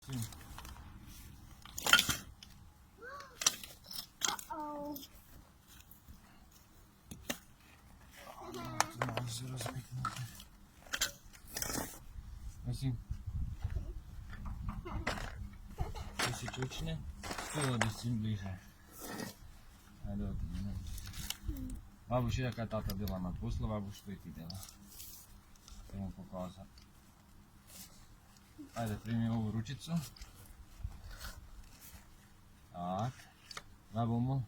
Максим. Можеш розпікнути. Максим. Ти си чучне? Стило да си ближе. Ajde otiđi. Babuš je kad tata dela na poslu, babuš što i ti dela. Idemo pokazati. Ajde, primi ovu ručicu. Tak. Da bomo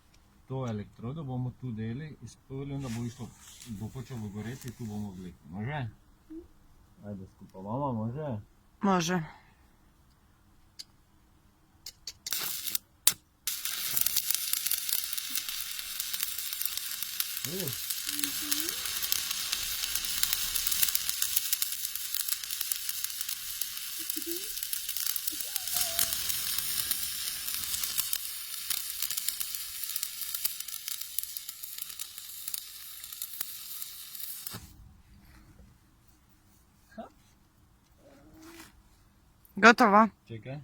to elektrodo bomo tu deli, izpolili, onda bo išlo, bo počelo goreti i tu bomo vlekli. Može? Ajde skupa, mama, može? Može. Vidiš? Gotovo. Čekaj.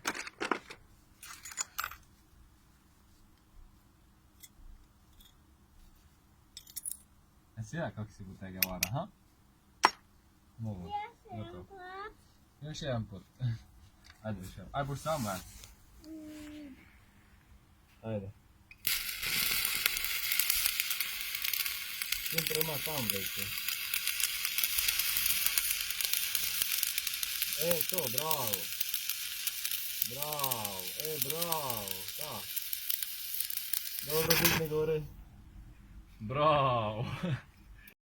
Jesi ja kako si butega vara, ha? Mogu. Gotovo. Još jedan put. Ajde još jedan. Aj boš sama. Ajde. Tim prema tam veće. To, bravo. Bravo, bravo. Tak. Dobro, digne gore. Bravo.